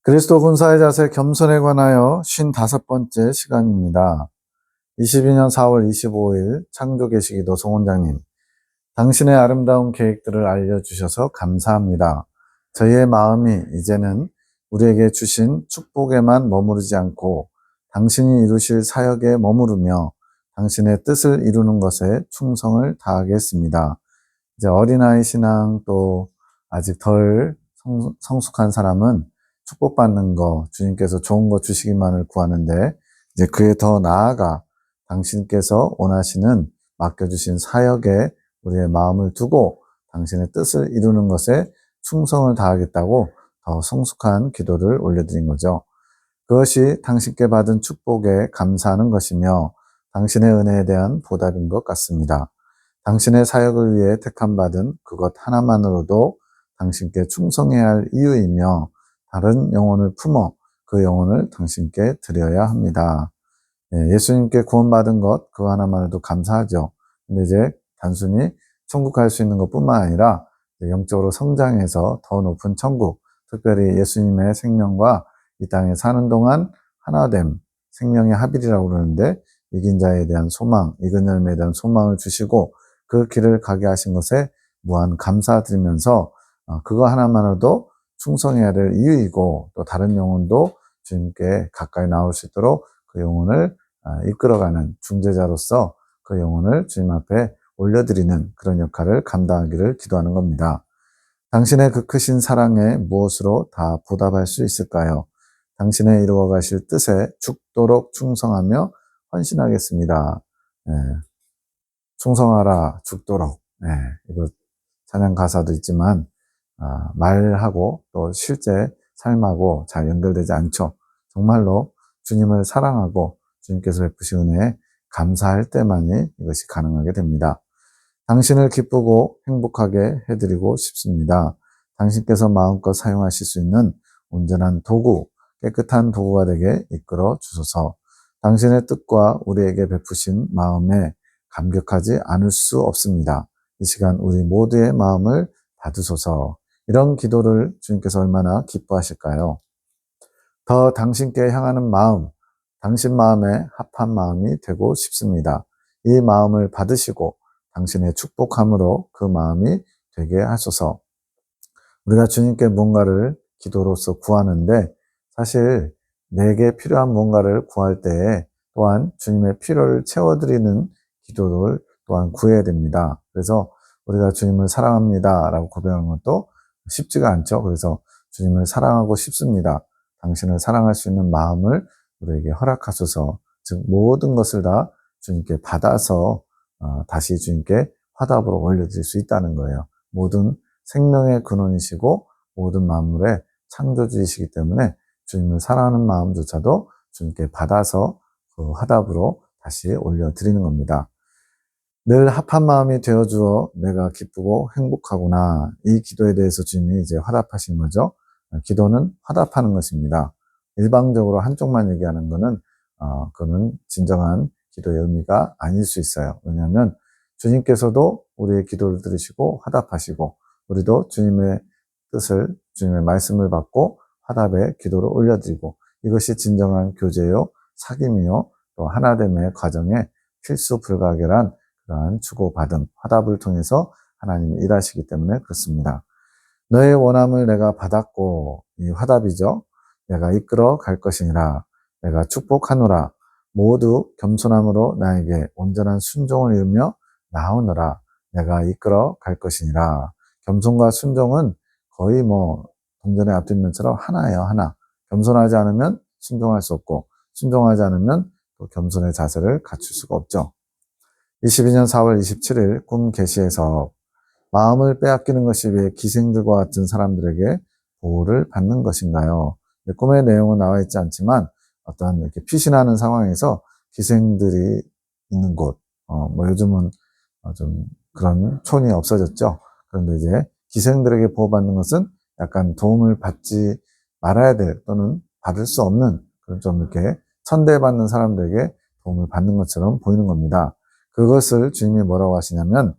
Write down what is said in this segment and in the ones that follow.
그리스도 군사의 자세 겸손에 관하여 55번째 시간입니다. 22년 4월 25일 창조계시기도 송원장님, 당신의 아름다운 계획들을 알려주셔서 감사합니다. 저희의 마음이 이제는 우리에게 주신 축복에만 머무르지 않고 당신이 이루실 사역에 머무르며 당신의 뜻을 이루는 것에 충성을 다하겠습니다. 이제 어린아이 신앙 또 아직 덜 성숙한 사람은 축복받는 거, 주님께서 좋은 거 주시기만을 구하는데, 이제 그에 더 나아가 당신께서 원하시는 맡겨주신 사역에 우리의 마음을 두고 당신의 뜻을 이루는 것에 충성을 다하겠다고 더 성숙한 기도를 올려드린 거죠. 그것이 당신께 받은 축복에 감사하는 것이며 당신의 은혜에 대한 보답인 것 같습니다. 당신의 사역을 위해 택함받은 그것 하나만으로도 당신께 충성해야 할 이유이며 다른 영혼을 품어 그 영혼을 당신께 드려야 합니다. 예수님께 구원받은 것 그거 하나만으로도 감사하죠. 근데 이제 단순히 천국 갈 수 있는 것뿐만 아니라 영적으로 성장해서 더 높은 천국, 특별히 예수님의 생명과 이 땅에 사는 동안 하나됨, 생명의 합일이라고 그러는데 이긴 자에 대한 소망, 익은 열매에 대한 소망을 주시고 그 길을 가게 하신 것에 무한 감사드리면서 그거 하나만으로도 충성해야 될 이유이고 또 다른 영혼도 주님께 가까이 나올 수 있도록 그 영혼을 이끌어가는 중재자로서 그 영혼을 주님 앞에 올려드리는 그런 역할을 감당하기를 기도하는 겁니다. 당신의 그 크신 사랑에 무엇으로 다 보답할 수 있을까요? 당신의 이루어 가실 뜻에 죽도록 충성하며 헌신하겠습니다. 충성하라 죽도록. 이거 찬양 가사도 있지만 말하고 또 실제 삶하고 잘 연결되지 않죠. 정말로 주님을 사랑하고 주님께서 베푸신 은혜에 감사할 때만이 이것이 가능하게 됩니다. 당신을 기쁘고 행복하게 해드리고 싶습니다. 당신께서 마음껏 사용하실 수 있는 온전한 도구, 깨끗한 도구가 되게 이끌어 주소서. 당신의 뜻과 우리에게 베푸신 마음에 감격하지 않을 수 없습니다. 이 시간 우리 모두의 마음을 받으소서. 이런 기도를 주님께서 얼마나 기뻐하실까요? 더 당신께 향하는 마음, 당신 마음에 합한 마음이 되고 싶습니다. 이 마음을 받으시고 당신의 축복함으로 그 마음이 되게 하소서. 우리가 주님께 뭔가를 기도로서 구하는데 사실 내게 필요한 뭔가를 구할 때에 또한 주님의 필요를 채워드리는 기도를 또한 구해야 됩니다. 그래서 우리가 주님을 사랑합니다 라고 고백하는 것도 쉽지가 않죠. 그래서 주님을 사랑하고 싶습니다. 당신을 사랑할 수 있는 마음을 우리에게 허락하소서. 즉 모든 것을 다 주님께 받아서 다시 주님께 화답으로 올려드릴 수 있다는 거예요. 모든 생명의 근원이시고 모든 만물의 창조주이시기 때문에 주님을 사랑하는 마음조차도 주님께 받아서 그 화답으로 다시 올려드리는 겁니다. 늘 합한 마음이 되어주어 내가 기쁘고 행복하구나. 이 기도에 대해서 주님이 이제 화답하신 거죠. 기도는 화답하는 것입니다. 일방적으로 한쪽만 얘기하는 거는 그거는 진정한 기도의 의미가 아닐 수 있어요. 왜냐하면 주님께서도 우리의 기도를 들으시고 화답하시고 우리도 주님의 뜻을 주님의 말씀을 받고 화답의 기도를 올려드리고 이것이 진정한 교제요 사귐이요 또 하나됨의 과정에 필수 불가결한 그러한 주고받음 화답을 통해서 하나님이 일하시기 때문에 그렇습니다. 너의 원함을 내가 받았고 이 화답이죠. 내가 이끌어 갈 것이니라. 내가 축복하노라. 모두 겸손함으로 나에게 온전한 순종을 이루며 나오너라. 내가 이끌어 갈 것이니라. 겸손과 순종은 거의 동전의 앞뒷면처럼 하나예요. 하나. 겸손하지 않으면 순종할 수 없고 순종하지 않으면 또 겸손의 자세를 갖출 수가 없죠. 22년 4월 27일 꿈 계시에서 마음을 빼앗기는 것이 왜 기생들과 같은 사람들에게 보호를 받는 것인가요? 꿈의 내용은 나와 있지 않지만 어떤 이렇게 피신하는 상황에서 기생들이 있는 곳, 요즘은 좀 그런 촌이 없어졌죠. 그런데 이제 기생들에게 보호받는 것은 약간 도움을 받지 말아야 될 또는 받을 수 없는 그런 좀 이렇게 천대받는 사람들에게 도움을 받는 것처럼 보이는 겁니다. 그것을 주님이 뭐라고 하시냐면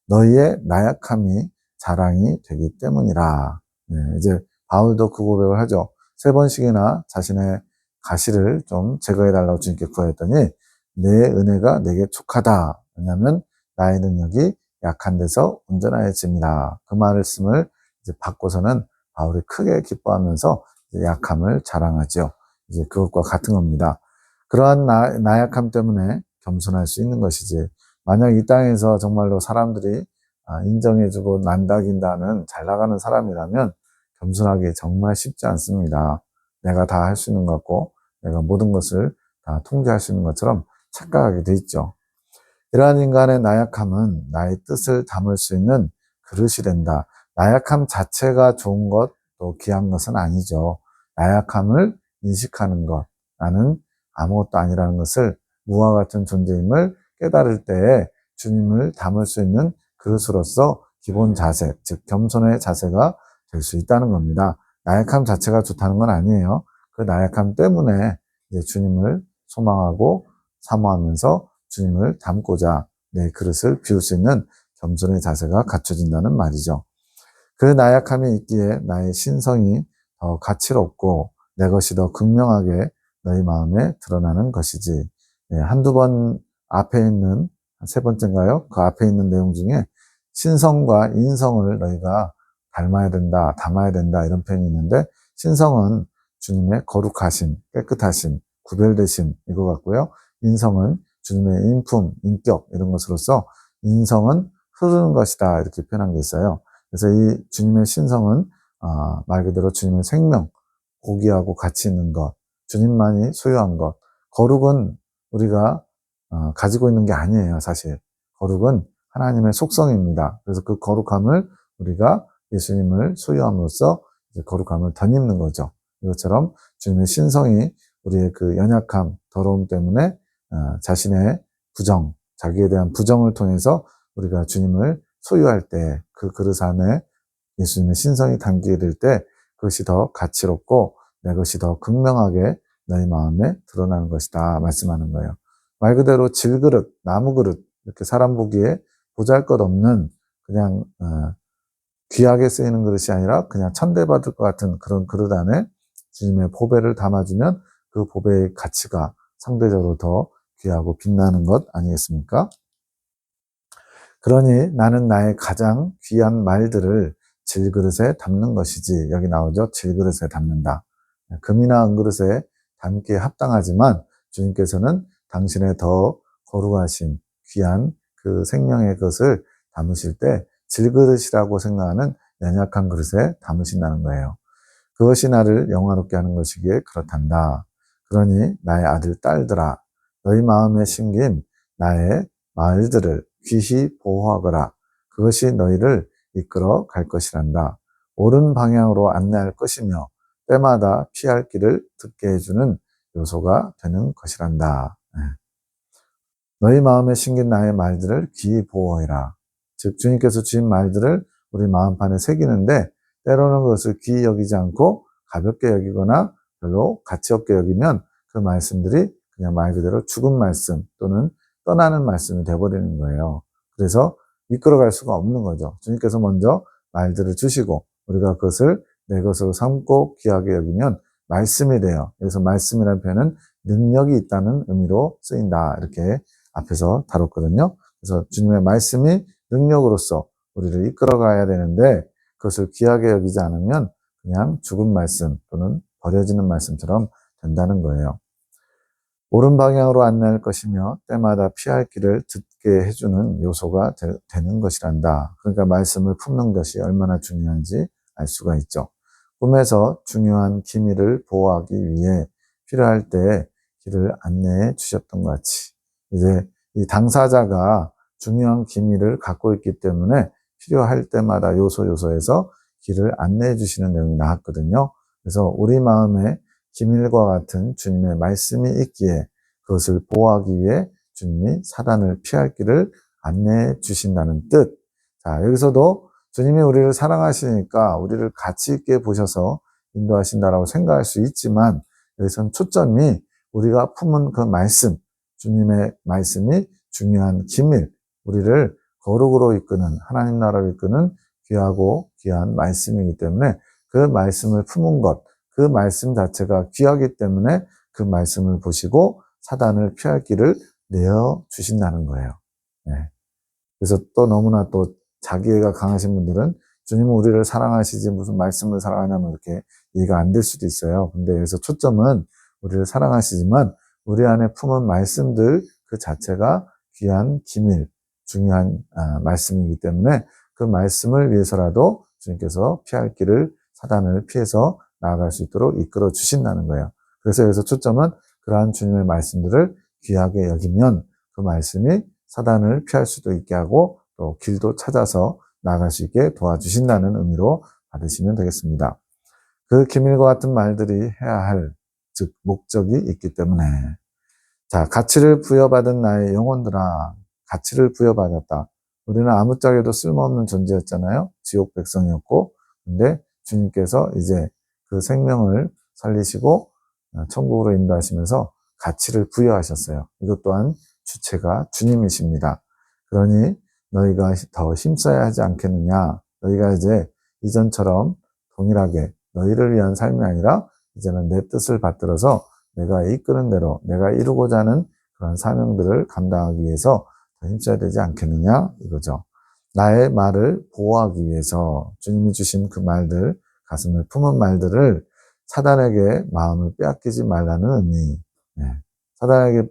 너희의 나약함이 자랑이 되기 때문이라. 이제 바울도 그 고백을 하죠. 3번씩이나 자신의 가시를 좀 제거해달라고 주님께 구하였더니 내 은혜가 내게 족하다. 왜냐하면 나의 능력이 약한 데서 온전하여집니다. 그 말씀을 이제 받고서는 바울이 크게 기뻐하면서 약함을 자랑하죠. 이제 그것과 같은 겁니다. 그러한 나약함 때문에 겸손할 수 있는 것이지. 만약 이 땅에서 정말로 사람들이 인정해주고 난다긴다는 잘 나가는 사람이라면 겸손하기 정말 쉽지 않습니다. 내가 다 할 수 있는 것 같고 내가 모든 것을 다 통제할 수 있는 것처럼 착각하게 돼 있죠. 이러한 인간의 나약함은 나의 뜻을 담을 수 있는 그릇이 된다. 나약함 자체가 좋은 것, 또 귀한 것은 아니죠. 나약함을 인식하는 것, 나는 아무것도 아니라는 것을 무와 같은 존재임을 깨달을 때에 주님을 담을 수 있는 그릇으로서 기본 자세, 즉 겸손의 자세가 될 수 있다는 겁니다. 나약함 자체가 좋다는 건 아니에요. 그 나약함 때문에 이제 주님을 소망하고 사모하면서 주님을 담고자 내 그릇을 비울 수 있는 겸손의 자세가 갖춰진다는 말이죠. 그 나약함이 있기에 나의 신성이 더 가치롭고 내 것이 더 극명하게 너희 마음에 드러나는 것이지. 한두 번 앞에 있는, 3번째인가요? 그 앞에 있는 내용 중에 신성과 인성을 너희가 닮아야 된다, 담아야 된다 이런 표현이 있는데 신성은 주님의 거룩하심, 깨끗하심, 구별되심 이거 같고요. 인성은 주님의 인품, 인격 이런 것으로서 인성은 흐르는 것이다 이렇게 표현한 게 있어요. 그래서 이 주님의 신성은 말 그대로 주님의 생명, 고귀하고 가치 있는 것, 주님만이 소유한 것. 거룩은 우리가 가지고 있는 게 아니에요, 사실. 거룩은 하나님의 속성입니다. 그래서 그 거룩함을 우리가 예수님을 소유함으로써 이제 거룩함을 덧입는 거죠. 이것처럼 주님의 신성이 우리의 그 연약함, 더러움 때문에 자신의 부정, 자기에 대한 부정을 통해서 우리가 주님을 소유할 때 그 그릇 안에 예수님의 신성이 담기게 될 때 그것이 더 가치롭고 내 것이 더 극명하게 너희 마음에 드러나는 것이다 말씀하는 거예요. 말 그대로 질그릇, 나무 그릇 이렇게 사람 보기에 보잘것없는 그냥 귀하게 쓰이는 그릇이 아니라 그냥 천대받을 것 같은 그런 그릇 안에 주님의 보배를 담아주면 그 보배의 가치가 상대적으로 더 귀하고 빛나는 것 아니겠습니까? 그러니 나는 나의 가장 귀한 말들을 질그릇에 담는 것이지. 여기 나오죠. 질그릇에 담는다. 금이나 은그릇에 담기에 합당하지만 주님께서는 당신의 더 거룩하신 귀한 그 생명의 것을 담으실 때 질그릇이라고 생각하는 연약한 그릇에 담으신다는 거예요. 그것이 나를 영화롭게 하는 것이기에 그렇단다. 그러니 나의 아들, 딸들아, 너희 마음에 심긴 나의 말들을 귀히 보호하거라. 그것이 너희를 이끌어 갈 것이란다. 옳은 방향으로 안내할 것이며 때마다 피할 길을 듣게 해주는 요소가 되는 것이란다. 너희 마음에 심긴 나의 말들을 귀히 보호해라. 즉 주님께서 주신 말들을 우리 마음판에 새기는데 때로는 그것을 귀히 여기지 않고 가볍게 여기거나 별로 가치 없게 여기면 그 말씀들이 그냥 말 그대로 죽은 말씀 또는 떠나는 말씀이 되어버리는 거예요. 그래서 이끌어갈 수가 없는 거죠. 주님께서 먼저 말들을 주시고 우리가 그것을 내 것으로 삼고 귀하게 여기면 말씀이 돼요. 여기서 말씀이라는 표현은 능력이 있다는 의미로 쓰인다. 이렇게 앞에서 다뤘거든요. 그래서 주님의 말씀이 능력으로서 우리를 이끌어가야 되는데 그것을 귀하게 여기지 않으면 그냥 죽은 말씀 또는 버려지는 말씀처럼 된다는 거예요. 옳은 방향으로 안내할 것이며 때마다 피할 길을 듣게 해주는 요소가 되는 것이란다. 그러니까 말씀을 품는 것이 얼마나 중요한지 알 수가 있죠. 꿈에서 중요한 기밀을 보호하기 위해 필요할 때 길을 안내해 주셨던 것 같이 이제 이 당사자가 중요한 기밀을 갖고 있기 때문에 필요할 때마다 요소에서 길을 안내해 주시는 내용이 나왔거든요. 그래서 우리 마음에 기밀과 같은 주님의 말씀이 있기에 그것을 보호하기 위해 주님이 사단을 피할 길을 안내해 주신다는 뜻. 자, 여기서도 주님이 우리를 사랑하시니까 우리를 가치 있게 보셔서 인도하신다라고 생각할 수 있지만 여기서는 초점이 우리가 품은 그 말씀, 주님의 말씀이 중요한 기밀, 우리를 거룩으로 이끄는 하나님 나라를 이끄는 귀하고 귀한 말씀이기 때문에 그 말씀을 품은 것, 그 말씀 자체가 귀하기 때문에 그 말씀을 보시고 사단을 피할 길을 내어 주신다는 거예요. 네. 그래서 또 너무나 또 자기애가 강하신 분들은 주님은 우리를 사랑하시지 무슨 말씀을 사랑하냐면 이렇게 이해가 안 될 수도 있어요. 근데 여기서 초점은 우리를 사랑하시지만 우리 안에 품은 말씀들 그 자체가 귀한 기밀, 중요한 말씀이기 때문에 그 말씀을 위해서라도 주님께서 피할 길을 사단을 피해서 나아갈 수 있도록 이끌어 주신다는 거예요. 그래서 여기서 초점은 그러한 주님의 말씀들을 귀하게 여기면 그 말씀이 사단을 피할 수도 있게 하고 또 길도 찾아서 나아갈 수 있게 도와주신다는 의미로 받으시면 되겠습니다. 그 기밀과 같은 말들이 해야 할, 즉 목적이 있기 때문에 자, 가치를 부여받은 나의 영혼들아, 가치를 부여받았다. 우리는 아무짝에도 쓸모없는 존재였잖아요. 지옥 백성이었고, 근데 주님께서 이제 그 생명을 살리시고 천국으로 인도하시면서 가치를 부여하셨어요. 이것 또한 주체가 주님이십니다. 그러니 너희가 더 힘써야 하지 않겠느냐. 너희가 이제 이전처럼 동일하게 너희를 위한 삶이 아니라 이제는 내 뜻을 받들어서 내가 이끄는 대로 내가 이루고자 하는 그런 사명들을 감당하기 위해서 더 힘써야 되지 않겠느냐 이거죠. 나의 말을 보호하기 위해서 주님이 주신 그 말들, 가슴을 품은 말들을 사단에게 마음을 빼앗기지 말라는 의미. 네. 사단에게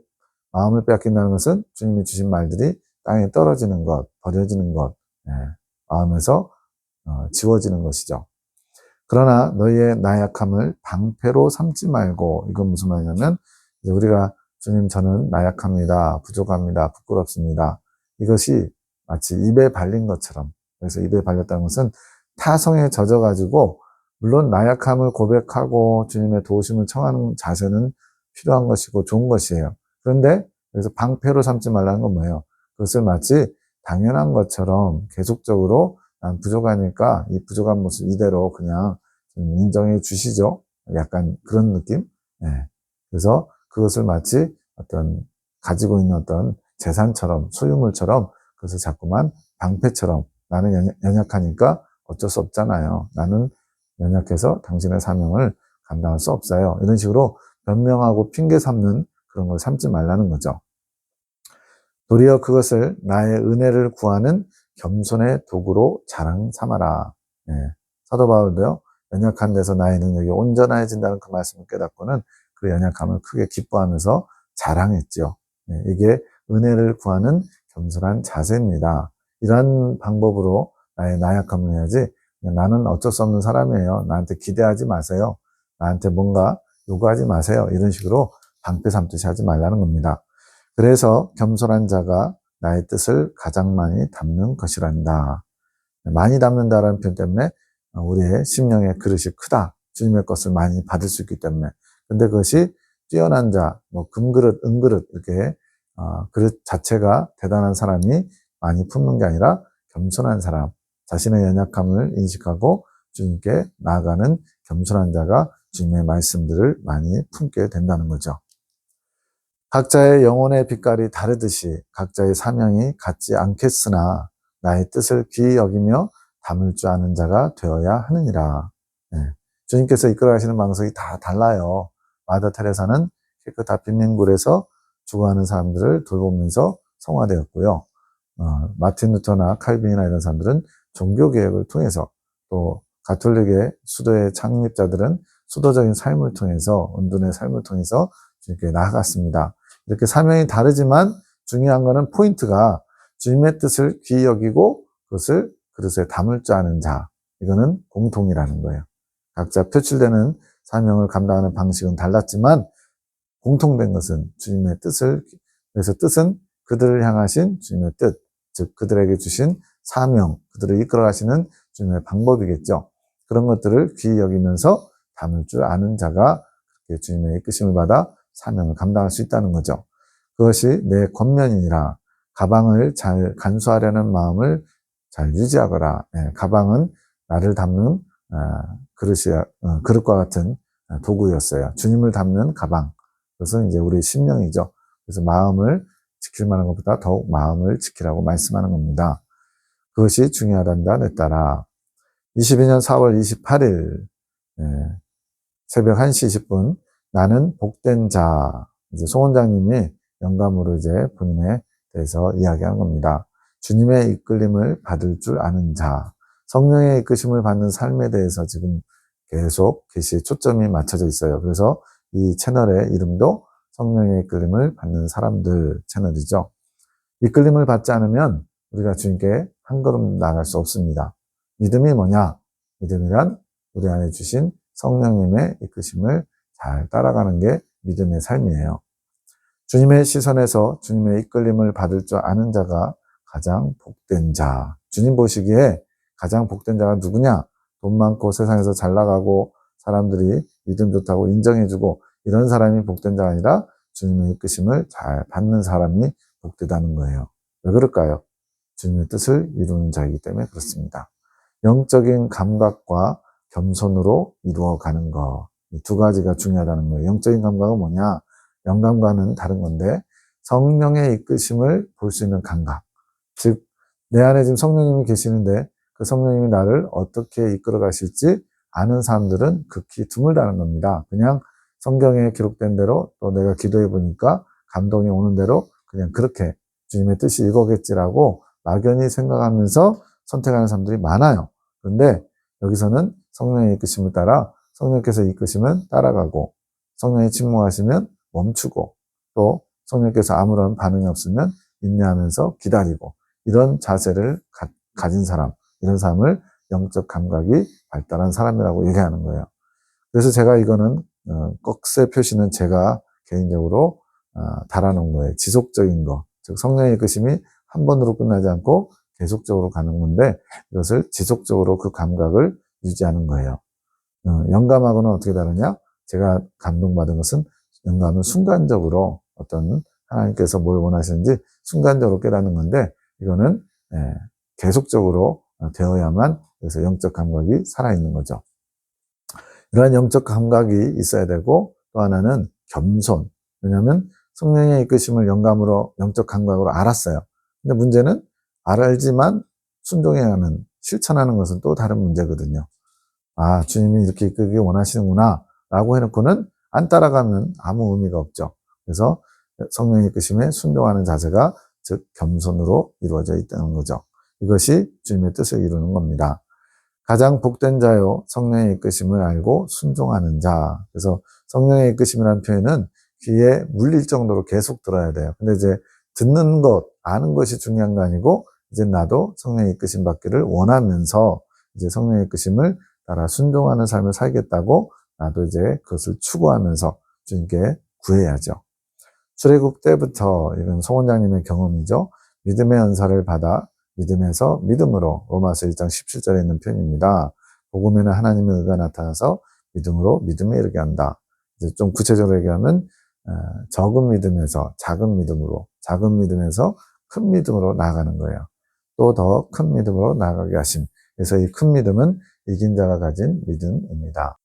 마음을 빼앗긴다는 것은 주님이 주신 말들이 땅에 떨어지는 것, 버려지는 것, 네. 마음에서 지워지는 것이죠. 그러나 너희의 나약함을 방패로 삼지 말고, 이건 무슨 말이냐면 이제 우리가 주님 저는 나약합니다, 부족합니다, 부끄럽습니다. 이것이 마치 입에 발린 것처럼, 그래서 입에 발렸다는 것은 타성에 젖어가지고 물론 나약함을 고백하고 주님의 도우심을 청하는 자세는 필요한 것이고 좋은 것이에요. 그런데 그래서 방패로 삼지 말라는 건 뭐예요? 그것을 마치 당연한 것처럼 계속적으로 난 부족하니까 이 부족한 모습 이대로 그냥 인정해 주시죠. 약간 그런 느낌? 네. 그래서 그것을 마치 어떤 가지고 있는 어떤 재산처럼 소유물처럼 그것을 자꾸만 방패처럼 나는 연약하니까 어쩔 수 없잖아요. 나는 연약해서 당신의 사명을 감당할 수 없어요. 이런 식으로 변명하고 핑계 삼는 그런 걸 삼지 말라는 거죠. 도리어 그것을 나의 은혜를 구하는 겸손의 도구로 자랑 삼아라. 네. 사도 바울도요. 연약한 데서 나의 능력이 온전해진다는 그 말씀을 깨닫고는 그 연약함을 크게 기뻐하면서 자랑했죠. 네. 이게 은혜를 구하는 겸손한 자세입니다. 이런 방법으로 나의 나약함을 해야지 나는 어쩔 수 없는 사람이에요. 나한테 기대하지 마세요. 나한테 뭔가 요구하지 마세요. 이런 식으로 방패 삼듯이 하지 말라는 겁니다. 그래서 겸손한 자가 나의 뜻을 가장 많이 담는 것이란다. 많이 담는다라는 표현 때문에 우리의 심령의 그릇이 크다. 주님의 것을 많이 받을 수 있기 때문에. 근데 그것이 뛰어난 자, 뭐 금그릇, 은그릇 이렇게 그릇 자체가 대단한 사람이 많이 품는 게 아니라 겸손한 사람, 자신의 연약함을 인식하고 주님께 나아가는 겸손한 자가 주님의 말씀들을 많이 품게 된다는 거죠. 각자의 영혼의 빛깔이 다르듯이 각자의 사명이 같지 않겠으나 나의 뜻을 귀히 여기며 담을 줄 아는 자가 되어야 하느니라. 네. 주님께서 이끌어가시는 방식이 다 달라요. 마더 테레사는 깨끗한 빈민굴에서 죽어가는 사람들을 돌보면서 성화되었고요. 마틴 루터나 칼빈이나 이런 사람들은 종교개혁을 통해서, 또 가톨릭의 수도의 창립자들은 수도적인 삶을 통해서, 은둔의 삶을 통해서 주님께 나아갔습니다. 이렇게 사명이 다르지만 중요한 거는 포인트가 주님의 뜻을 귀히 여기고 그것을 그릇에 담을 줄 아는 자. 이거는 공통이라는 거예요. 각자 표출되는 사명을 감당하는 방식은 달랐지만 공통된 것은 주님의 뜻을, 그래서 뜻은 그들을 향하신 주님의 뜻, 즉 그들에게 주신 사명, 그들을 이끌어가시는 주님의 방법이겠죠. 그런 것들을 귀히 여기면서 담을 줄 아는 자가 그렇게 주님의 이끄심을 받아 사명을 감당할 수 있다는 거죠. 그것이 내 권면이니라. 가방을 잘 간수하려는 마음을 잘 유지하거라. 가방은 나를 담는 그릇과 같은 도구였어요. 주님을 담는 가방. 그것은 이제 우리 심령이죠. 그래서 마음을 지킬 만한 것보다 더욱 마음을 지키라고 말씀하는 겁니다. 그것이 중요하단다 내 딸아. 22년 4월 28일 새벽 1시 20분 나는 복된 자. 이제 송 원장님이 영감으로 이제 본인에 대해서 이야기한 겁니다. 주님의 이끌림을 받을 줄 아는 자. 성령의 이끄심을 받는 삶에 대해서 지금 계속 계시에 초점이 맞춰져 있어요. 그래서 이 채널의 이름도 성령의 이끌림을 받는 사람들 채널이죠. 이끌림을 받지 않으면 우리가 주님께 한 걸음 나아갈 수 없습니다. 믿음이 뭐냐? 믿음이란 우리 안에 주신 성령님의 이끄심을 잘 따라가는 게 믿음의 삶이에요. 주님의 시선에서 주님의 이끌림을 받을 줄 아는 자가 가장 복된 자. 주님 보시기에 가장 복된 자가 누구냐? 돈 많고 세상에서 잘 나가고 사람들이 믿음 좋다고 인정해주고 이런 사람이 복된 자가 아니라 주님의 이끄심을 잘 받는 사람이 복되다는 거예요. 왜 그럴까요? 주님의 뜻을 이루는 자이기 때문에 그렇습니다. 영적인 감각과 겸손으로 이루어가는 것. 이 두 가지가 중요하다는 거예요. 영적인 감각은 뭐냐? 영감과는 다른 건데 성령의 이끄심을 볼 수 있는 감각. 즉, 내 안에 지금 성령님이 계시는데 그 성령님이 나를 어떻게 이끌어 가실지 아는 사람들은 극히 드물다는 겁니다. 그냥 성경에 기록된 대로 또 내가 기도해 보니까 감동이 오는 대로 그냥 그렇게 주님의 뜻이 이거겠지라고 막연히 생각하면서 선택하는 사람들이 많아요. 그런데 여기서는 성령의 이끄심을 따라 성령께서 이끄시면 따라가고 성령이 침묵하시면 멈추고 또 성령께서 아무런 반응이 없으면 인내하면서 기다리고 이런 자세를 가진 사람, 이런 사람을 영적 감각이 발달한 사람이라고 얘기하는 거예요. 그래서 제가 이거는 꺽쇠 표시는 제가 개인적으로 달아놓은 거예요. 지속적인 거. 즉 성령의 이끄심이 한 번으로 끝나지 않고 계속적으로 가는 건데 이것을 지속적으로 그 감각을 유지하는 거예요. 영감하고는 어떻게 다르냐? 제가 감동받은 것은 영감은 순간적으로 어떤 하나님께서 뭘 원하시는지 순간적으로 깨닫는 건데 이거는 계속적으로 되어야만 그래서 영적 감각이 살아있는 거죠. 이러한 영적 감각이 있어야 되고 또 하나는 겸손. 왜냐하면 성령의 이끄심을 영감으로 영적 감각으로 알았어요. 근데 문제는 알지만 순종해야 하는 실천하는 것은 또 다른 문제거든요. 아, 주님이 이렇게 이끌기 원하시는구나 라고 해놓고는 안 따라가면 아무 의미가 없죠. 그래서 성령의 이끄심에 순종하는 자세가 즉 겸손으로 이루어져 있다는 거죠. 이것이 주님의 뜻을 이루는 겁니다. 가장 복된 자요 성령의 이끄심을 알고 순종하는 자. 그래서 성령의 이끄심이라는 표현은 귀에 물릴 정도로 계속 들어야 돼요. 근데 이제 듣는 것, 아는 것이 중요한 거 아니고 이제 나도 성령의 이끄심 받기를 원하면서 이제 성령의 이끄심을 따라 순종하는 삶을 살겠다고 나도 이제 그것을 추구하면서 주님께 구해야죠. 출애굽 때부터 이건 송 원장님의 경험이죠. 믿음의 은사를 받아 믿음에서 믿음으로 로마서 1장 17절에 있는 표현입니다. 복음에는 하나님의 의가 나타나서 믿음으로 믿음에 이르게 한다. 이제 좀 구체적으로 얘기하면 적은 믿음에서 작은 믿음으로, 작은 믿음에서 큰 믿음으로 나아가는 거예요. 또 더 큰 믿음으로 나아가게 하심. 그래서 이 큰 믿음은 이긴 자가 가진 믿음입니다.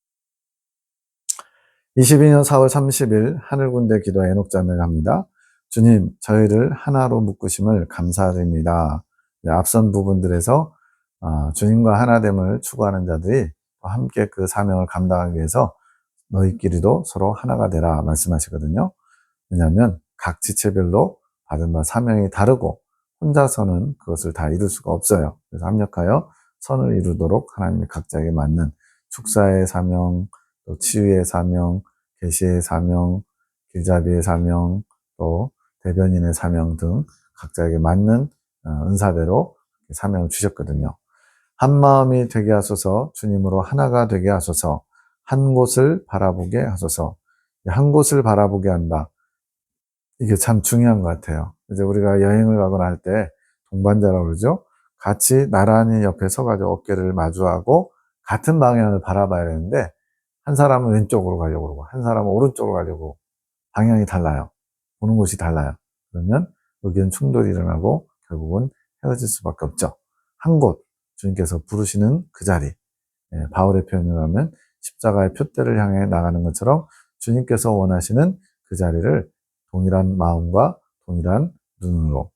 22년 4월 30일 하늘군대 기도 애녹자매가 합니다. 주님, 저희를 하나로 묶으심을 감사드립니다. 앞선 부분들에서 주님과 하나됨을 추구하는 자들이 함께 그 사명을 감당하기 위해서 너희끼리도 서로 하나가 되라 말씀하시거든요. 왜냐하면 각 지체별로 받은 바 사명이 다르고 혼자서는 그것을 다 이룰 수가 없어요. 그래서 합력하여 선을 이루도록 하나님이 각자에게 맞는 축사의 사명, 또 치유의 사명, 계시의 사명, 길잡이의 사명, 또 대변인의 사명 등 각자에게 맞는 은사대로 사명을 주셨거든요. 한 마음이 되게 하소서, 주님으로 하나가 되게 하소서, 한 곳을 바라보게 하소서. 한 곳을 바라보게 한다. 이게 참 중요한 것 같아요. 이제 우리가 여행을 가거나 할 때 동반자라고 그러죠. 같이 나란히 옆에 서가지고 어깨를 마주하고 같은 방향을 바라봐야 되는데 한 사람은 왼쪽으로 가려고 그러고 한 사람은 오른쪽으로 가려고 방향이 달라요. 보는 곳이 달라요. 그러면 의견 충돌이 일어나고 결국은 헤어질 수밖에 없죠. 한 곳, 주님께서 부르시는 그 자리. 바울의 표현으로 하면 십자가의 표대를 향해 나가는 것처럼 주님께서 원하시는 그 자리를 동일한 마음과 동일한 눈으로,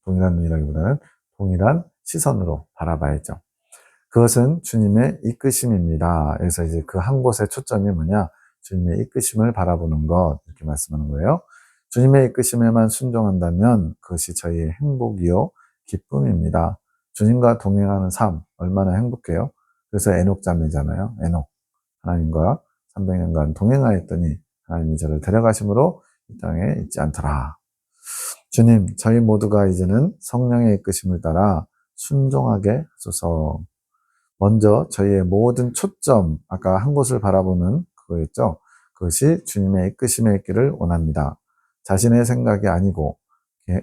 동일한 눈이라기보다는 동일한 시선으로 바라봐야죠. 그것은 주님의 이끄심입니다. 그래서 이제 그 한 곳의 초점이 뭐냐? 주님의 이끄심을 바라보는 것, 이렇게 말씀하는 거예요. 주님의 이끄심에만 순종한다면 그것이 저희의 행복이요, 기쁨입니다. 주님과 동행하는 삶, 얼마나 행복해요? 그래서 에녹 자매잖아요. 에녹. 하나님과 300년간 동행하였더니 하나님이 저를 데려가심으로 이 땅에 있지 않더라. 주님, 저희 모두가 이제는 성령의 이끄심을 따라 순종하게 하소서. 먼저 저희의 모든 초점, 아까 한 곳을 바라보는 그거였죠. 그것이 주님의 이끄심에 있기를 원합니다. 자신의 생각이 아니고,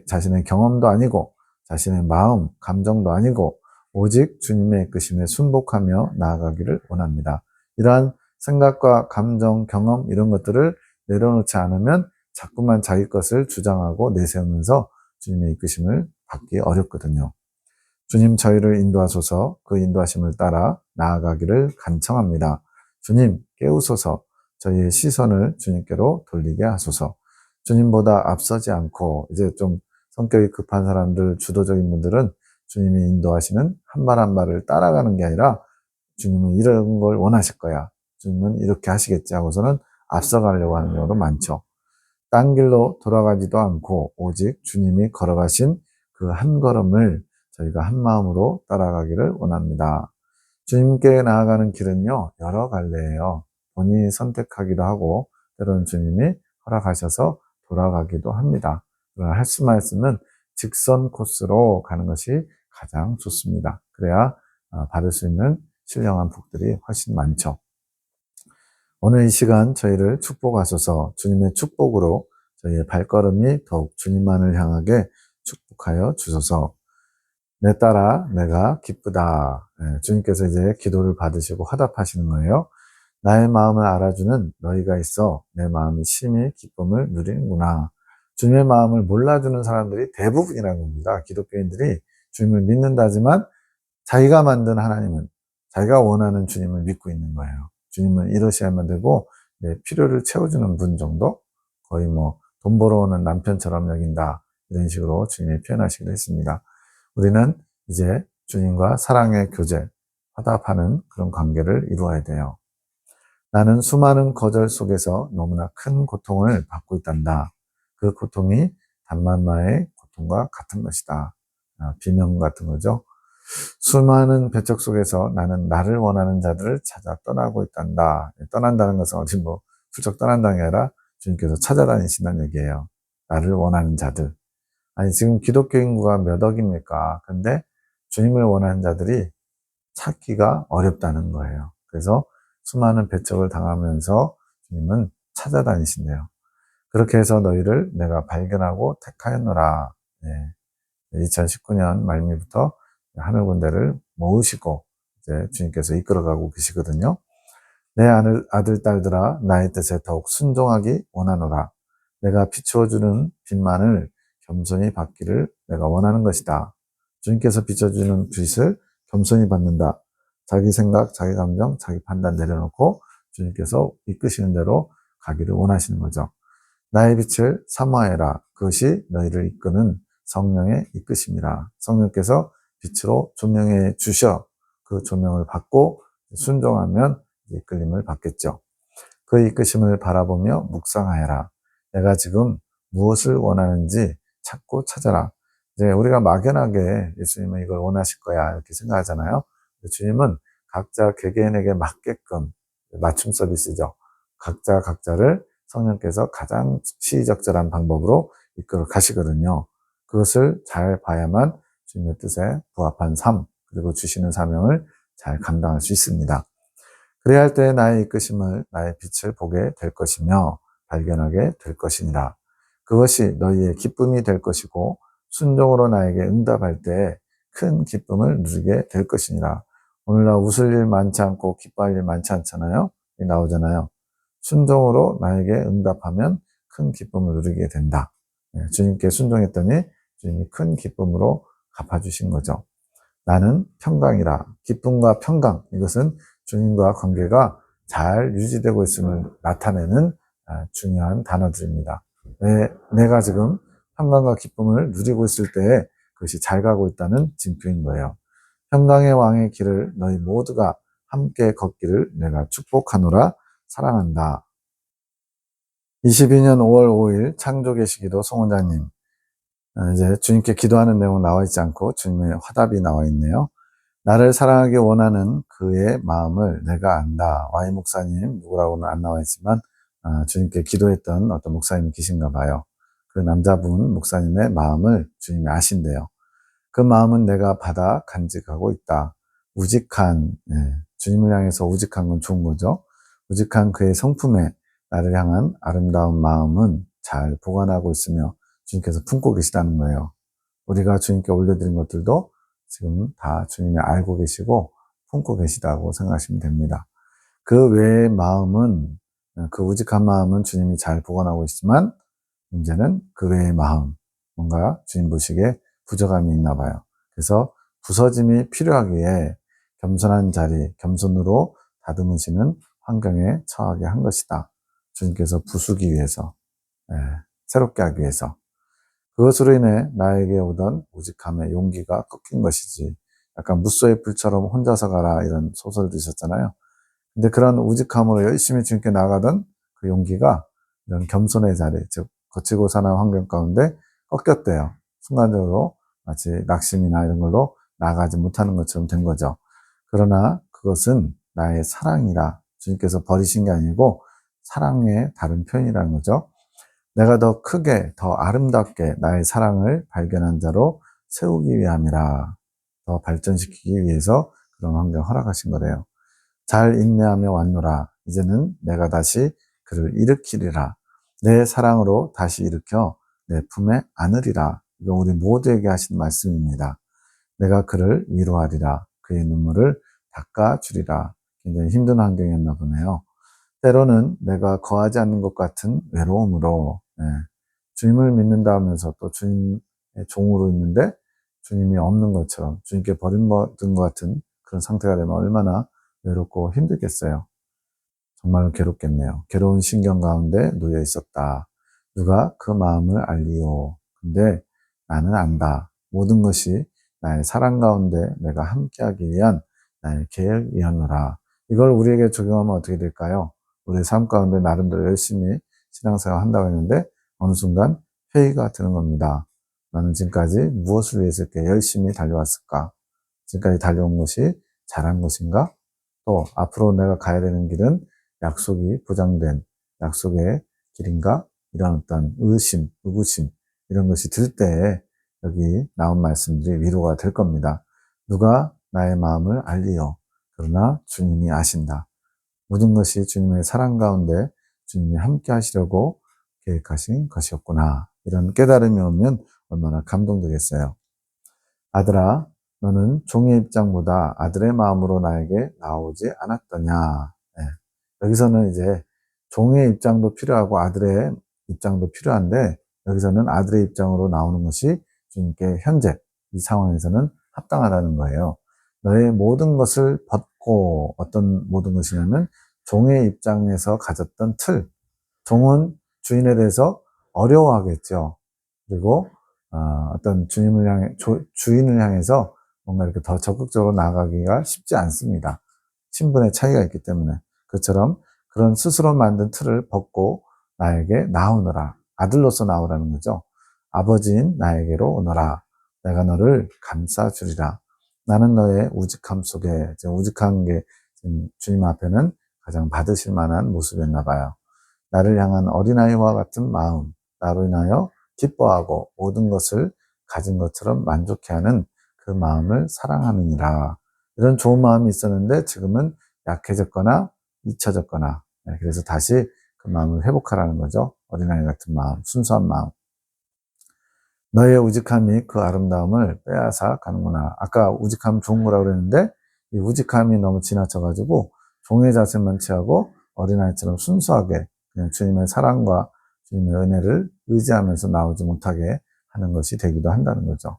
자신의 경험도 아니고, 자신의 마음, 감정도 아니고, 오직 주님의 이끄심에 순복하며 나아가기를 원합니다. 이러한 생각과 감정, 경험 이런 것들을 내려놓지 않으면 자꾸만 자기 것을 주장하고 내세우면서 주님의 이끄심을 받기 어렵거든요. 주님 저희를 인도하소서. 그 인도하심을 따라 나아가기를 간청합니다. 주님 깨우소서. 저희의 시선을 주님께로 돌리게 하소서. 주님보다 앞서지 않고 이제 좀 성격이 급한 사람들, 주도적인 분들은 주님이 인도하시는 한 발 한 발을 따라가는 게 아니라 주님은 이런 걸 원하실 거야. 주님은 이렇게 하시겠지 하고서는 앞서가려고 하는 경우도 많죠. 딴 길로 돌아가지도 않고 오직 주님이 걸어가신 그 한 걸음을 저희가 한 마음으로 따라가기를 원합니다. 주님께 나아가는 길은요, 여러 갈래예요. 본인이 선택하기도 하고, 때로는 주님이 허락하셔서 돌아가기도 합니다. 그러나 할 수 말씀은 직선 코스로 가는 것이 가장 좋습니다. 그래야 받을 수 있는 신령한 복들이 훨씬 많죠. 오늘 이 시간 저희를 축복하소서. 주님의 축복으로 저희의 발걸음이 더욱 주님만을 향하게 축복하여 주소서. 내 딸아 내가 기쁘다. 주님께서 이제 기도를 받으시고 화답하시는 거예요. 나의 마음을 알아주는 너희가 있어 내 마음이 심히 기쁨을 누리는구나. 주님의 마음을 몰라주는 사람들이 대부분이라는 겁니다. 기독교인들이 주님을 믿는다지만 자기가 만든 하나님은, 자기가 원하는 주님을 믿고 있는 거예요. 주님은 이러셔야만 되고 내 필요를 채워주는 분 정도? 거의 뭐 돈 벌어오는 남편처럼 여긴다. 이런 식으로 주님이 표현하시기도 했습니다. 우리는 이제 주님과 사랑의 교제, 화답하는 그런 관계를 이루어야 돼요. 나는 수많은 거절 속에서 너무나 큰 고통을 받고 있단다. 그 고통이 단만마의 고통과 같은 것이다. 비명 같은 거죠. 수많은 배척 속에서 나는 나를 원하는 자들을 찾아 떠나고 있단다. 떠난다는 것은 어디 뭐 훌쩍 떠난다는 게 아니라 주님께서 찾아다니신다는 얘기예요. 나를 원하는 자들. 아니 지금 기독교 인구가 몇 억입니까? 근데 주님을 원하는 자들이 찾기가 어렵다는 거예요. 그래서 수많은 배척을 당하면서 주님은 찾아다니신대요. 그렇게 해서 너희를 내가 발견하고 택하였노라. 2019년 말미부터 하늘 군대를 모으시고 이제 주님께서 이끌어가고 계시거든요. 내 아들, 딸들아, 나의 뜻에 더욱 순종하기 원하노라. 내가 비추어주는 빛만을 겸손히 받기를 내가 원하는 것이다. 주님께서 비춰주는 빛을 겸손히 받는다. 자기 생각, 자기 감정, 자기 판단 내려놓고 주님께서 이끄시는 대로 가기를 원하시는 거죠. 나의 빛을 사모하여라. 그것이 너희를 이끄는 성령의 이끄심이라. 성령께서 빛으로 조명해 주셔. 그 조명을 받고 순종하면 이끌림을 받겠죠. 그 이끄심을 바라보며 묵상하여라. 내가 지금 무엇을 원하는지 찾고 찾아라. 이제 우리가 막연하게 예수님은 이걸 원하실 거야 이렇게 생각하잖아요. 주님은 각자 개개인에게 맞게끔 맞춤 서비스죠. 각자 각자를 성령께서 가장 시의적절한 방법으로 이끌어 가시거든요. 그것을 잘 봐야만 주님의 뜻에 부합한 삶 그리고 주시는 사명을 잘 감당할 수 있습니다. 그래야 할 때 나의 이끄심을 나의 빛을 보게 될 것이며 발견하게 될 것이니라. 그것이 너희의 기쁨이 될 것이고 순종으로 나에게 응답할 때 큰 기쁨을 누리게 될 것이니라. 오늘날 웃을 일 많지 않고 기뻐할 일 많지 않잖아요. 나오잖아요. 순종으로 나에게 응답하면 큰 기쁨을 누리게 된다. 주님께 순종했더니 주님이 큰 기쁨으로 갚아주신 거죠. 나는 평강이라. 기쁨과 평강, 이것은 주님과 관계가 잘 유지되고 있음을 나타내는 중요한 단어들입니다. 내가 지금 평강과 기쁨을 누리고 있을 때 그것이 잘 가고 있다는 징표인 거예요. 평강의 왕의 길을 너희 모두가 함께 걷기를 내가 축복하노라. 사랑한다. 22년 5월 5일 창조계시기도 송원장님. 이제 주님께 기도하는 내용 나와 있지 않고 주님의 화답이 나와 있네요. 나를 사랑하기 원하는 그의 마음을 내가 안다. Y 목사님 누구라고는 안 나와 있지만 주님께 기도했던 어떤 목사님이 계신가 봐요. 그 남자분 목사님의 마음을 주님이 아신대요. 그 마음은 내가 받아 간직하고 있다. 우직한, 주님을 향해서 우직한 건 좋은 거죠. 우직한 그의 성품에 나를 향한 아름다운 마음은 잘 보관하고 있으며 주님께서 품고 계시다는 거예요. 우리가 주님께 올려드린 것들도 지금 다 주님이 알고 계시고 품고 계시다고 생각하시면 됩니다. 그 외의 마음은, 그 우직한 마음은 주님이 잘 보관하고 있지만 문제는 그 외의 마음, 뭔가 주님 보시기에 부족함이 있나 봐요. 그래서 부서짐이 필요하기에 겸손한 자리, 겸손으로 다듬으시는 환경에 처하게 한 것이다. 주님께서 부수기 위해서, 새롭게 하기 위해서. 그것으로 인해 나에게 오던 우직함의 용기가 꺾인 것이지. 약간 무소의 불처럼 혼자서 가라 이런 소설도 있었잖아요. 근데 그런 우직함으로 열심히 주님께 나가던 그 용기가 이런 겸손의 자리, 즉 거치고 사는 환경 가운데 꺾였대요. 순간적으로 마치 낙심이나 이런 걸로 나가지 못하는 것처럼 된 거죠. 그러나 그것은 나의 사랑이라 주님께서 버리신 게 아니고 사랑의 다른 표현이라는 거죠. 내가 더 크게, 더 아름답게 나의 사랑을 발견한 자로 세우기 위함이라. 더 발전시키기 위해서 그런 환경 허락하신 거래요. 잘 인내하며 왔노라. 이제는 내가 다시 그를 일으키리라. 내 사랑으로 다시 일으켜 내 품에 안으리라. 이거 우리 모두에게 하신 말씀입니다. 내가 그를 위로하리라. 그의 눈물을 닦아주리라. 굉장히 힘든 환경이었나 보네요. 때로는 내가 거하지 않는 것 같은 외로움으로 주님을 믿는다 하면서 또 주님의 종으로 있는데 주님이 없는 것처럼 주님께 버림받은 것 같은 그런 상태가 되면 얼마나 외롭고 힘들겠어요. 정말 괴롭겠네요. 괴로운 신경 가운데 놓여 있었다. 누가 그 마음을 알리요. 근데 나는 안다. 모든 것이 나의 사랑 가운데 내가 함께하기 위한 나의 계획이었노라. 이걸 우리에게 적용하면 어떻게 될까요? 우리 삶 가운데 나름대로 열심히 신앙생활 한다고 했는데 어느 순간 회의가 드는 겁니다. 나는 지금까지 무엇을 위해서 이렇게 열심히 달려왔을까? 지금까지 달려온 것이 잘한 것인가? 또 앞으로 내가 가야 되는 길은 약속이 보장된 약속의 길인가? 이런 어떤 의심, 의구심 이런 것이 들 때에 여기 나온 말씀들이 위로가 될 겁니다. 누가 나의 마음을 알리요. 그러나 주님이 아신다. 모든 것이 주님의 사랑 가운데 주님이 함께 하시려고 계획하신 것이었구나. 이런 깨달음이 오면 얼마나 감동되겠어요. 아들아, 너는 종의 입장보다 아들의 마음으로 나에게 나오지 않았더냐. 네. 여기서는 이제 종의 입장도 필요하고 아들의 입장도 필요한데 여기서는 아들의 입장으로 나오는 것이 주님께 현재 이 상황에서는 합당하다는 거예요. 너의 모든 것을 벗고 어떤 모든 것이냐면 종의 입장에서 가졌던 틀. 종은 주인에 대해서 어려워하겠죠. 그리고 어떤 주님을 향해 주인을 향해서 뭔가 이렇게 더 적극적으로 나아가기가 쉽지 않습니다. 신분의 차이가 있기 때문에 그처럼 그런 스스로 만든 틀을 벗고 나에게 나오너라. 아들로서 나오라는 거죠. 아버지인 나에게로 오너라. 내가 너를 감싸주리라. 나는 너의 우직함 속에 우직한 게 주님 앞에는 가장 받으실 만한 모습이었나 봐요. 나를 향한 어린아이와 같은 마음, 나로 인하여 기뻐하고 모든 것을 가진 것처럼 만족해하는 그 마음을 사랑하느니라. 이런 좋은 마음이 있었는데 지금은 약해졌거나 잊혀졌거나 그래서 다시 그 마음을 회복하라는 거죠. 어린아이 같은 마음, 순수한 마음. 너의 우직함이 그 아름다움을 빼앗아 가는구나. 아까 우직함 좋은 거라고 그랬는데 이 우직함이 너무 지나쳐가지고 종의 자세만 취하고 어린아이처럼 순수하게 그냥 주님의 사랑과 주님의 은혜를 의지하면서 나오지 못하게 하는 것이 되기도 한다는 거죠.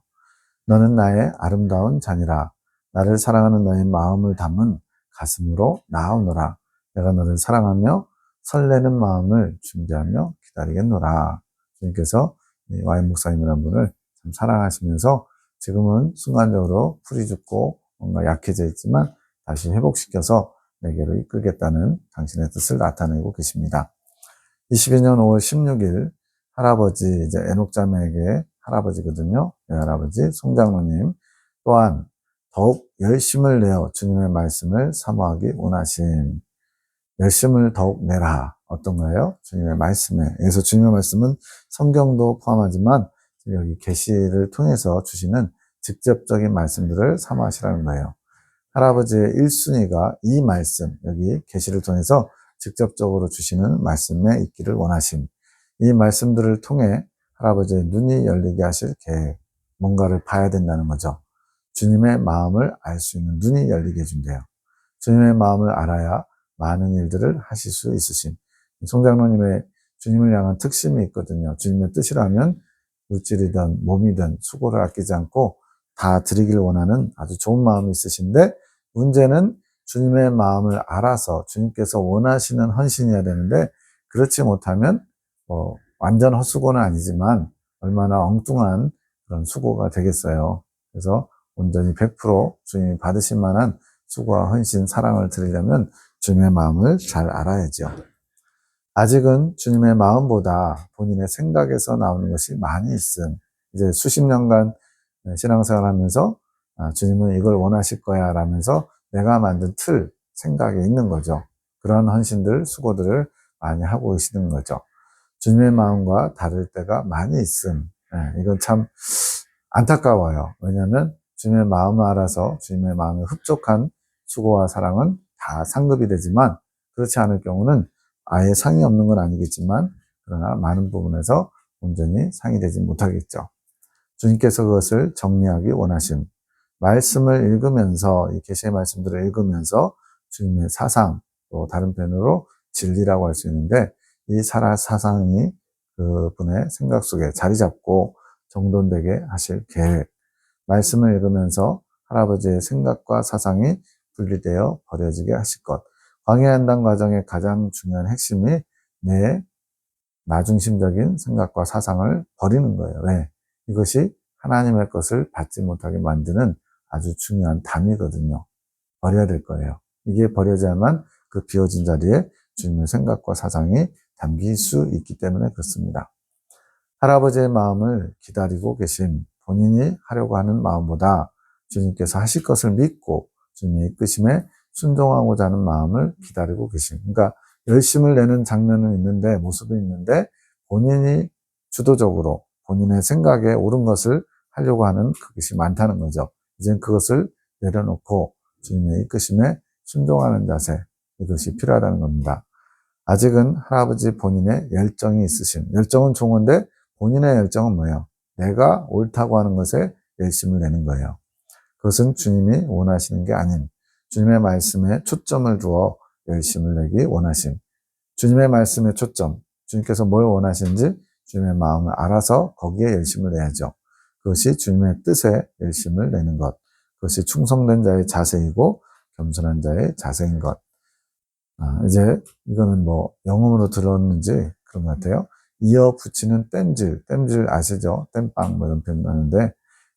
너는 나의 아름다운 자니라. 나를 사랑하는 너의 마음을 담은 가슴으로 나오노라. 내가 너를 사랑하며 설레는 마음을 준비하며 기다리겠노라. 주님께서 와인 목사님이라는 분을 참 사랑하시면서 지금은 순간적으로 풀이 죽고 뭔가 약해져 있지만 다시 회복시켜서 내게로 이끌겠다는 당신의 뜻을 나타내고 계십니다. 22년 5월 16일 할아버지, 이제 에녹자매에게 할아버지거든요. 할아버지 송장로님 또한 더욱 열심을 내어 주님의 말씀을 사모하기 원하신, 열심을 더욱 내라. 어떤 거예요? 주님의 말씀에. 그래서 주님의 말씀은 성경도 포함하지만 여기 계시를 통해서 주시는 직접적인 말씀들을 사모하시라는 거예요. 할아버지의 1순위가 이 말씀, 여기 계시를 통해서 직접적으로 주시는 말씀에 있기를 원하심. 이 말씀들을 통해 할아버지의 눈이 열리게 하실 계획, 뭔가를 봐야 된다는 거죠. 주님의 마음을 알 수 있는 눈이 열리게 해준대요. 주님의 마음을 알아야 많은 일들을 하실 수 있으신, 송장로님의 주님을 향한 특심이 있거든요. 주님의 뜻이라면 물질이든 몸이든 수고를 아끼지 않고 다 드리기를 원하는 아주 좋은 마음이 있으신데, 문제는 주님의 마음을 알아서 주님께서 원하시는 헌신이어야 되는데, 그렇지 못하면 완전 헛수고는 아니지만 얼마나 엉뚱한 그런 수고가 되겠어요. 그래서 온전히 100% 주님이 받으실 만한 수고와 헌신, 사랑을 드리려면 주님의 마음을 잘 알아야죠. 아직은 주님의 마음보다 본인의 생각에서 나오는 것이 많이 있음. 이제 수십 년간 신앙생활 하면서 주님은 이걸 원하실 거야 라면서 내가 만든 틀, 생각에 있는 거죠. 그런 헌신들, 수고들을 많이 하고 계시는 거죠. 주님의 마음과 다를 때가 많이 있음. 이건 참 안타까워요. 왜냐하면 주님의 마음을 알아서 주님의 마음에 흡족한 수고와 사랑은 다 상급이 되지만, 그렇지 않을 경우는 아예 상이 없는 건 아니겠지만 그러나 많은 부분에서 온전히 상이 되지 못하겠죠. 주님께서 그것을 정리하기 원하심. 말씀을 읽으면서, 이 계시의 말씀들을 읽으면서 주님의 사상, 또 다른 편으로 진리라고 할 수 있는데, 이 사상이 그분의 생각 속에 자리 잡고 정돈되게 하실 계획. 말씀을 읽으면서 할아버지의 생각과 사상이 분리되어 버려지게 하실 것. 광야한당 과정의 가장 중요한 핵심이 내 나중심적인 생각과 사상을 버리는 거예요. 왜? 이것이 하나님의 것을 받지 못하게 만드는 아주 중요한 담이거든요. 버려야 될 거예요. 이게 버려져야만 그 비워진 자리에 주님의 생각과 사상이 담길 수 있기 때문에 그렇습니다. 할아버지의 마음을 기다리고 계신, 본인이 하려고 하는 마음보다 주님께서 하실 것을 믿고 주님의 이끄심에 순종하고자 하는 마음을 기다리고 계신. 그러니까 열심을 내는 장면은 있는데, 모습이 있는데, 본인이 주도적으로 본인의 생각에 옳은 것을 하려고 하는 그것이 많다는 거죠. 이젠 그것을 내려놓고 주님의 이끄심에 순종하는 자세, 이것이 필요하다는 겁니다. 아직은 할아버지 본인의 열정이 있으신, 열정은 좋은데 본인의 열정은 뭐예요? 내가 옳다고 하는 것에 열심을 내는 거예요. 그것은 주님이 원하시는 게 아닌, 주님의 말씀에 초점을 두어 열심을 내기 원하심. 주님의 말씀에 초점, 주님께서 뭘 원하시는지 주님의 마음을 알아서 거기에 열심을 내야죠. 그것이 주님의 뜻에 열심을 내는 것. 그것이 충성된 자의 자세이고 겸손한 자의 자세인 것. 이제 이거는 영음으로 들었는지 그런 것 같아요. 이어 붙이는 땜질 아시죠? 땜빵 이런 표현 나는데,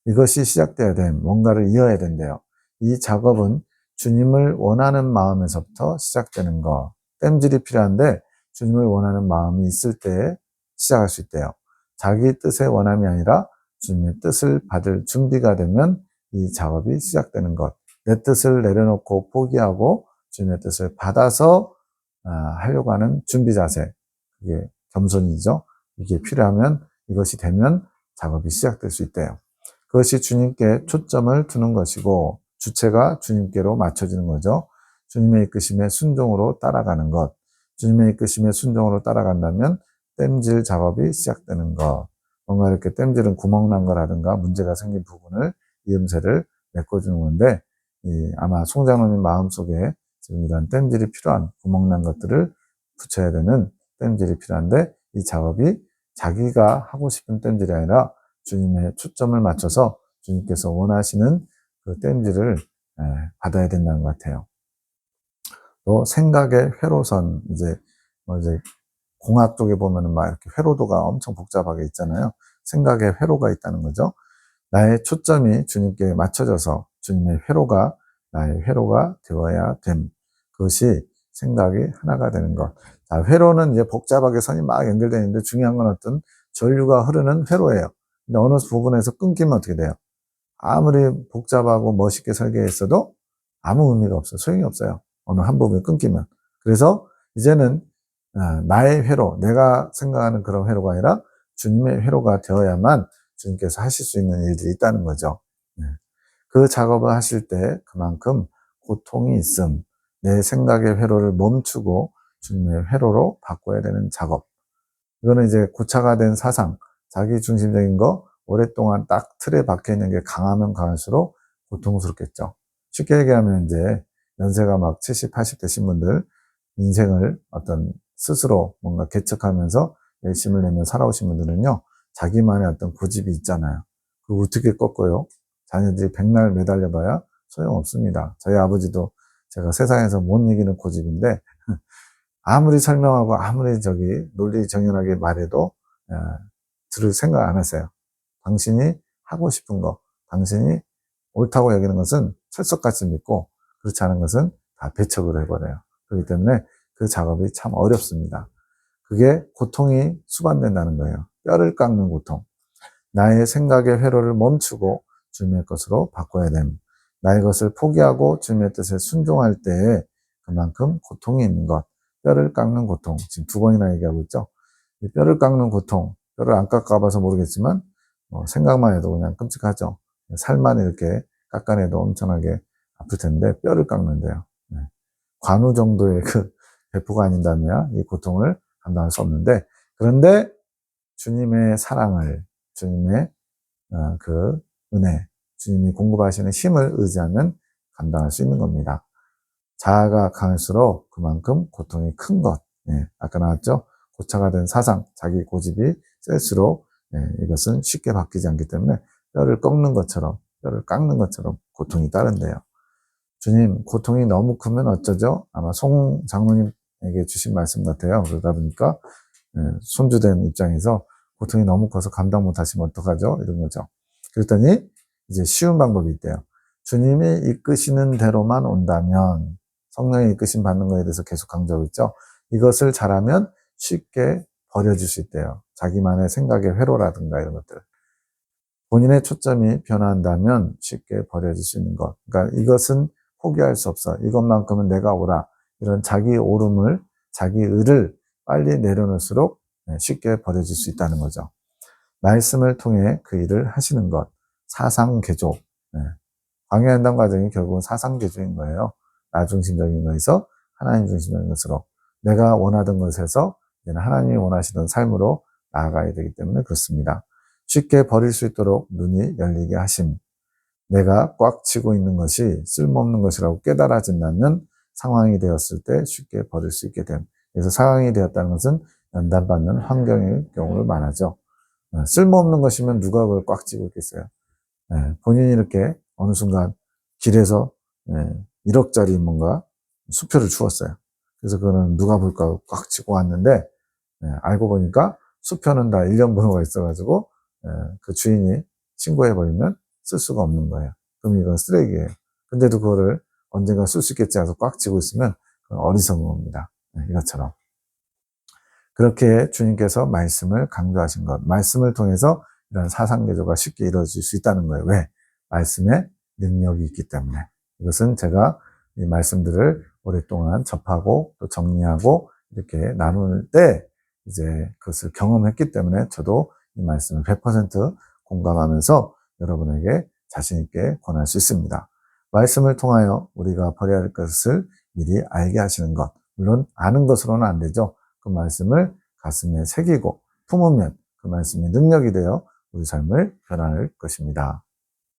이것이 시작돼야 됨, 뭔가를 이어야 된대요. 이 작업은 주님을 원하는 마음에서부터 시작되는 거. 땜질이 필요한데 주님을 원하는 마음이 있을 때에 시작할 수 있대요. 자기 뜻의 원함이 아니라 주님의 뜻을 받을 준비가 되면 이 작업이 시작되는 것. 내 뜻을 내려놓고 포기하고 주님의 뜻을 받아서 하려고 하는 준비 자세. 그게 겸손이죠. 이게 필요하면, 이것이 되면 작업이 시작될 수 있대요. 그것이 주님께 초점을 두는 것이고, 주체가 주님께로 맞춰지는 거죠. 주님의 이끄심에 순종으로 따라가는 것. 주님의 이끄심에 순종으로 따라간다면 땜질 작업이 시작되는 것. 뭔가 이렇게 땜질은 구멍 난 거라든가 문제가 생긴 부분을, 이음새를 메꿔주는 건데, 아마 송장로님 마음속에 지금 이런 땜질이 필요한, 구멍난 것들을 붙여야 되는 땜질이 필요한데, 이 작업이 자기가 하고 싶은 땜질이 아니라 주님의 초점을 맞춰서 주님께서 원하시는 그 땜질을 받아야 된다는 것 같아요. 또 생각의 회로선, 이제 공학 쪽에 보면은 막 이렇게 회로도가 엄청 복잡하게 있잖아요. 생각의 회로가 있다는 거죠. 나의 초점이 주님께 맞춰져서 주님의 회로가 나의 회로가 되어야 됨. 그것이 생각이 하나가 되는 것. 자, 회로는 이제 복잡하게 선이 막 연결되어 있는데 중요한 건 어떤 전류가 흐르는 회로예요. 근데 어느 부분에서 끊기면 어떻게 돼요? 아무리 복잡하고 멋있게 설계했어도 아무 의미가 없어요. 소용이 없어요. 어느 한 부분이 끊기면. 그래서 이제는 나의 회로, 내가 생각하는 그런 회로가 아니라 주님의 회로가 되어야만 주님께서 하실 수 있는 일들이 있다는 거죠. 그 작업을 하실 때 그만큼 고통이 있음, 내 생각의 회로를 멈추고 주님의 회로로 바꿔야 되는 작업. 이거는 이제 고차가 된 사상, 자기 중심적인 거 오랫동안 딱 틀에 박혀 있는 게 강하면 강할수록 고통스럽겠죠. 쉽게 얘기하면 이제 연세가 막 70, 80 되신 분들 인생을 어떤 스스로 뭔가 개척하면서 열심을 내며 살아오신 분들은요, 자기만의 어떤 고집이 있잖아요. 그거 어떻게 꺾어요? 자녀들이 백날 매달려봐야 소용없습니다. 저희 아버지도 제가 세상에서 못 이기는 고집인데, 아무리 설명하고 아무리 논리 정연하게 말해도 들을 생각 안 하세요. 당신이 하고 싶은 거, 당신이 옳다고 여기는 것은 철석같이 믿고 그렇지 않은 것은 다 배척을 해버려요. 그렇기 때문에 그 작업이 참 어렵습니다. 그게 고통이 수반된다는 거예요. 뼈를 깎는 고통. 나의 생각의 회로를 멈추고 주님의 것으로 바꿔야 됨. 나의 것을 포기하고 주님의 뜻에 순종할 때에 그만큼 고통이 있는 것. 뼈를 깎는 고통. 지금 두 번이나 얘기하고 있죠. 이 뼈를 깎는 고통. 뼈를 안 깎아봐서 모르겠지만 생각만 해도 그냥 끔찍하죠. 살만 이렇게 깎아내도 엄청나게 아플 텐데 뼈를 깎는데요. 네. 관우 정도의 그 배포가 아닌다면 이 고통을 감당할 수 없는데, 그런데 주님의 사랑을, 주님의 그 은혜, 주님이 공급하시는 힘을 의지하면 감당할 수 있는 겁니다. 자아가 강할수록 그만큼 고통이 큰 것. 예, 아까 나왔죠? 고차가 된 사상, 자기 고집이 셀수록 이것은 쉽게 바뀌지 않기 때문에 뼈를 꺾는 것처럼, 뼈를 깎는 것처럼 고통이 따른대요. 주님, 고통이 너무 크면 어쩌죠? 아마 송 장로님에게 주신 말씀 같아요. 그러다 보니까 손주된 입장에서 고통이 너무 커서 감당 못하시면 어떡하죠? 이런 거죠. 그랬더니 이제 쉬운 방법이 있대요. 주님이 이끄시는 대로만 온다면, 성령의 이끄심 받는 거에 대해서 계속 강조하고 있죠. 이것을 잘하면 쉽게 버려질 수 있대요. 자기만의 생각의 회로라든가 이런 것들. 본인의 초점이 변화한다면 쉽게 버려질 수 있는 것. 그러니까 이것은 포기할 수 없어. 이것만큼은 내가 오라. 이런 자기 오름을, 자기 의를 빨리 내려놓을수록 쉽게 버려질 수 있다는 거죠. 말씀을 통해 그 일을 하시는 것. 사상개조. 광야연단 과정이 결국은 사상개조인 거예요. 나 중심적인 것에서 하나님 중심적인 것으로, 내가 원하던 것에서 하나님이 원하시던 삶으로 나아가야 되기 때문에 그렇습니다. 쉽게 버릴 수 있도록 눈이 열리게 하심. 내가 꽉 쥐고 있는 것이 쓸모없는 것이라고 깨달아진다면 상황이 되었을 때 쉽게 버릴 수 있게 됨. 그래서 상황이 되었다는 것은 연단받는 환경의 경우를 말하죠. 쓸모없는 것이면 누가 그걸 꽉 쥐고 있겠어요. 본인이 이렇게 어느 순간 길에서 1억짜리 뭔가 수표를 주었어요. 그래서 그거는 누가 볼까 꽉 쥐고 왔는데, 알고 보니까 수표는 다 1년 번호가 있어가지고 그 주인이 신고해버리면 쓸 수가 없는 거예요. 그럼 이건 쓰레기예요. 근데도 그거를 언젠가 쓸 수 있겠지 해서 꽉 쥐고 있으면 그건 어리석은 겁니다. 이것처럼. 그렇게 주님께서 말씀을 강조하신 것, 말씀을 통해서 이런 사상개조가 쉽게 이루어질 수 있다는 거예요. 왜? 말씀에 능력이 있기 때문에. 이것은 제가 이 말씀들을 오랫동안 접하고 또 정리하고 이렇게 나눌 때 이제 그것을 경험했기 때문에 저도 이 말씀을 100% 공감하면서 여러분에게 자신있게 권할 수 있습니다. 말씀을 통하여 우리가 버려야 할 것을 미리 알게 하시는 것. 물론 아는 것으로는 안 되죠. 그 말씀을 가슴에 새기고 품으면 그 말씀이 능력이 되어 우리 삶을 변화할 것입니다.